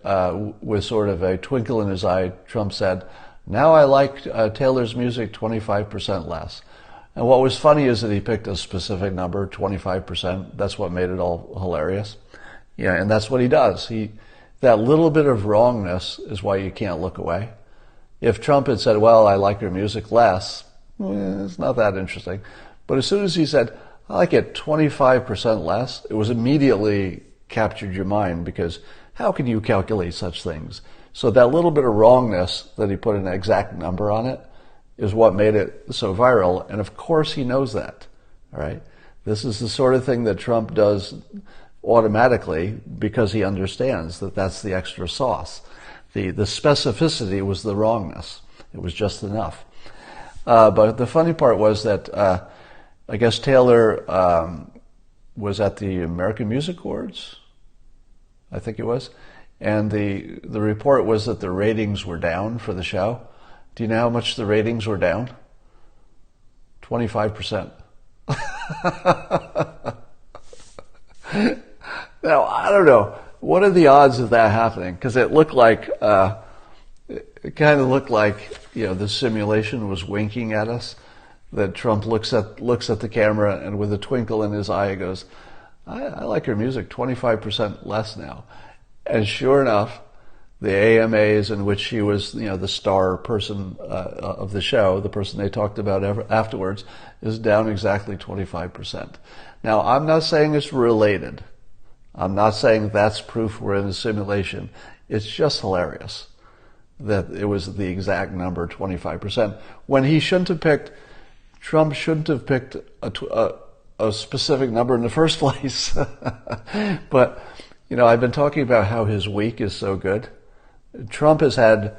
with sort of a twinkle in his eye, Trump said, now I like Taylor's music 25% less. And what was funny is that he picked a specific number, 25%. That's what made it all hilarious. Yeah, and that's what he does. That little bit of wrongness is why you can't look away. If Trump had said, well, I like your music less, it's not that interesting. But as soon as he said, I like it 25% less, it was immediately captured your mind, because how can you calculate such things? So that little bit of wrongness that he put an exact number on it is what made it so viral. And of course he knows that, all right? This is the sort of thing that Trump does automatically because he understands that that's the extra sauce. The specificity was the wrongness. It was just enough. But the funny part was that I guess Taylor was at the American Music Awards, I think it was, and the report was that the ratings were down for the show. Do you know how much the ratings were down? 25%. Now, I don't know. What are the odds of that happening? Because it looked like, it kind of looked like, the simulation was winking at us. That Trump looks at the camera and with a twinkle in his eye goes, I like your music 25% less now. And sure enough, the AMAs in which he was, the star person of the show, the person they talked about afterwards, is down exactly 25%. Now, I'm not saying it's related. I'm not saying that's proof we're in a simulation. It's just hilarious that it was the exact number, 25%, when he shouldn't have picked, Trump shouldn't have picked a specific number in the first place. But, I've been talking about how his week is so good. Trump has had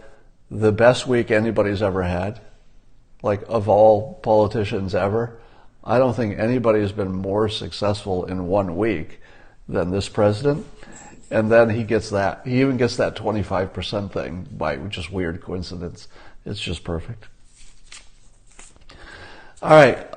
the best week anybody's ever had, like of all politicians ever. I don't think anybody has been more successful in 1 week than this president. And then he even gets that 25% thing by just weird coincidence. It's just perfect. All right.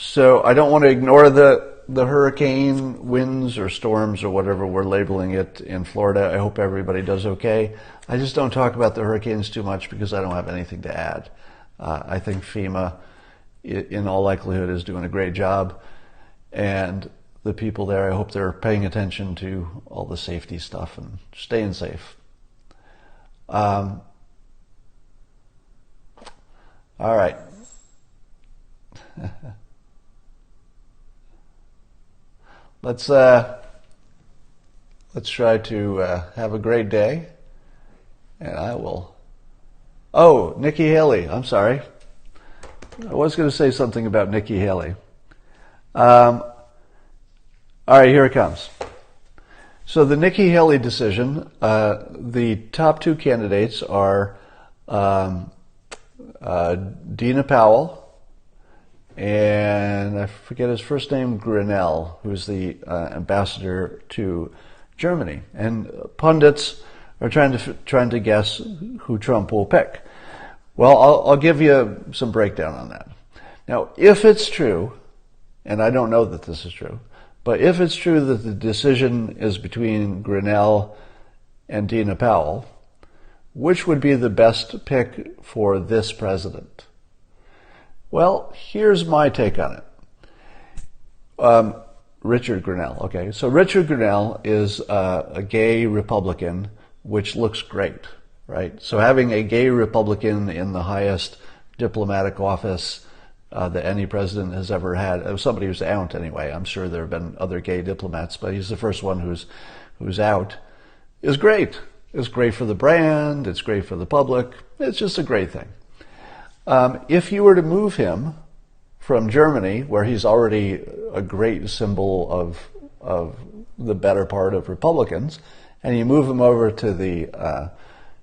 So I don't want to ignore the hurricane winds or storms or whatever we're labeling it in Florida. I hope everybody does okay. I just don't talk about the hurricanes too much because I don't have anything to add. I think FEMA, in all likelihood, is doing a great job. And the people there, I hope they're paying attention to all the safety stuff and staying safe. All right. Let's try to have a great day, and I will. Oh, Nikki Haley. I'm sorry. I was going to say something about Nikki Haley. All right, here it comes. So the Nikki Haley decision, the top two candidates are Dina Powell and I forget his first name, Grinnell, who's the ambassador to Germany. And pundits are trying to guess who Trump will pick. Well, I'll give you some breakdown on that. Now, if it's true, and I don't know that this is true, but if it's true that the decision is between Grinnell and Dina Powell, which would be the best pick for this president? Well, here's my take on it. Richard Grinnell, okay. So Richard Grinnell is a gay Republican, which looks great, right? So having a gay Republican in the highest diplomatic office that any president has ever had, somebody who's out anyway, I'm sure there have been other gay diplomats, but he's the first one who's out, is great. It's great for the brand, it's great for the public, it's just a great thing. If you were to move him from Germany, where he's already a great symbol of the better part of Republicans, and you move him over to the,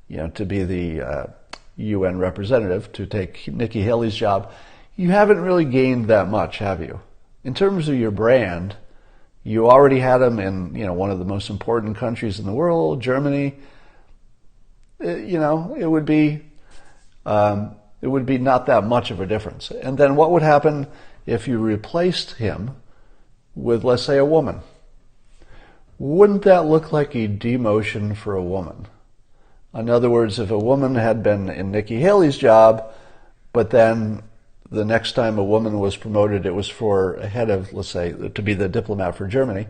to be the UN representative to take Nikki Haley's job, you haven't really gained that much, have you? In terms of your brand, you already had him in, one of the most important countries in the world, Germany. It would be not that much of a difference. And then what would happen if you replaced him with, let's say, a woman? Wouldn't that look like a demotion for a woman? In other words, if a woman had been in Nikki Haley's job, but then the next time a woman was promoted, it was for a head of, let's say, to be the diplomat for Germany,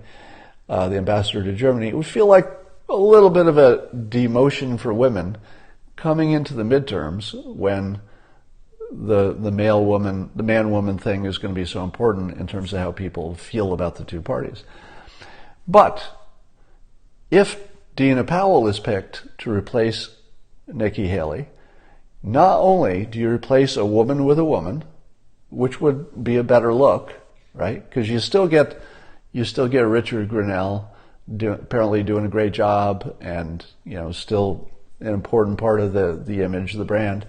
the ambassador to Germany, it would feel like a little bit of a demotion for women coming into the midterms when the man-woman thing is going to be so important in terms of how people feel about the two parties. But if Dina Powell is picked to replace Nikki Haley, not only do you replace a woman with a woman, which would be a better look, right? Because you still get Richard Grinnell apparently doing a great job, and still an important part of the image, the brand.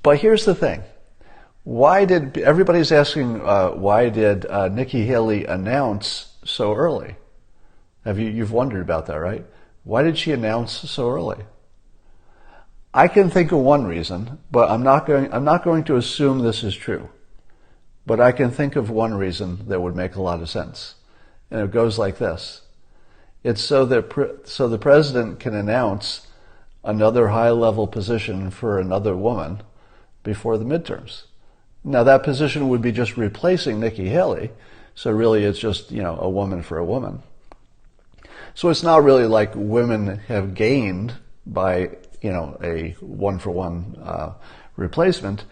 But here's the thing: everybody's asking why did Nikki Haley announce so early? You've wondered about that, right? Why did she announce so early? I can think of one reason, but I'm not going to assume this is true. But I can think of one reason that would make a lot of sense. And it goes like this. It's so the president can announce another high-level position for another woman before the midterms. Now, that position would be just replacing Nikki Haley, so really it's just, a woman for a woman. So it's not really like women have gained by, a one-for-one replacement,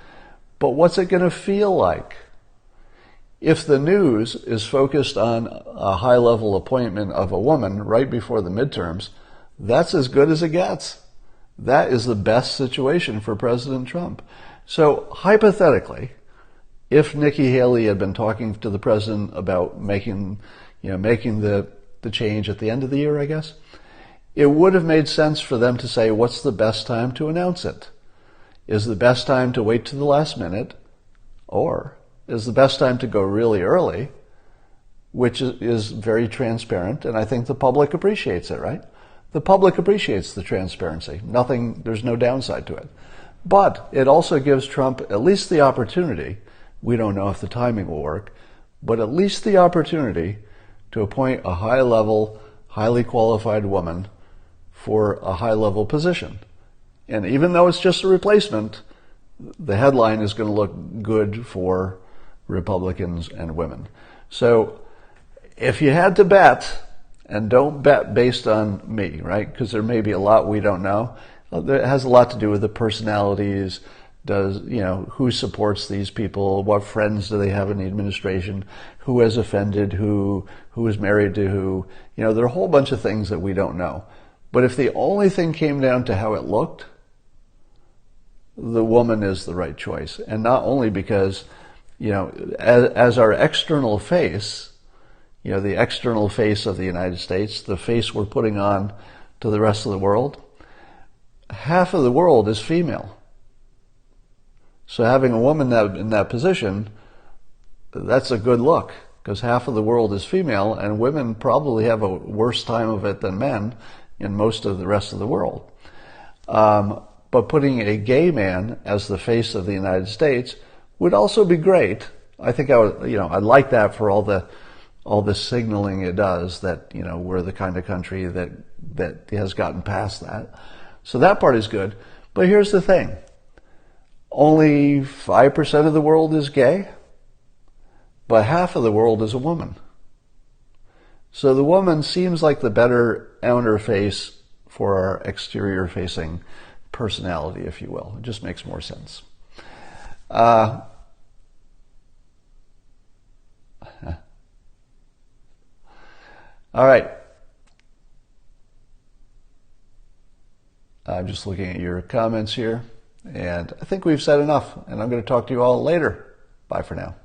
but what's it going to feel like? If the news is focused on a high-level appointment of a woman right before the midterms, that's as good as it gets. That is the best situation for President Trump. So hypothetically, if Nikki Haley had been talking to the president about making the change at the end of the year, I guess, it would have made sense for them to say, what's the best time to announce it? Is the best time to wait to the last minute, or is the best time to go really early, which is very transparent, and I think the public appreciates it, right? The public appreciates the transparency. There's no downside to it. But it also gives Trump at least the opportunity We don't know if the timing will work, but at least the opportunity to appoint a high-level, highly qualified woman for a high-level position. And even though it's just a replacement, the headline is going to look good for Republicans and women. So if you had to bet, and don't bet based on me, right? Because there may be a lot we don't know. It has a lot to do with the personalities. Who supports these people? What friends do they have in the administration? Who has offended who? Who is married to who? There are a whole bunch of things that we don't know. But if the only thing came down to how it looked, the woman is the right choice. And not only because, as our external face, the external face of the United States, the face we're putting on to the rest of the world, half of the world is female. So having a woman in that position, that's a good look, because half of the world is female, and women probably have a worse time of it than men in most of the rest of the world. But putting a gay man as the face of the United States would also be great. I think I'd like that for all the signaling it does that, we're the kind of country that has gotten past that. So that part is good. But here's the thing. Only 5% of the world is gay, but half of the world is a woman. So the woman seems like the better outer face for our exterior facing personality, if you will. It just makes more sense. All right. I'm just looking at your comments here, and I think we've said enough, and I'm going to talk to you all later. Bye for now.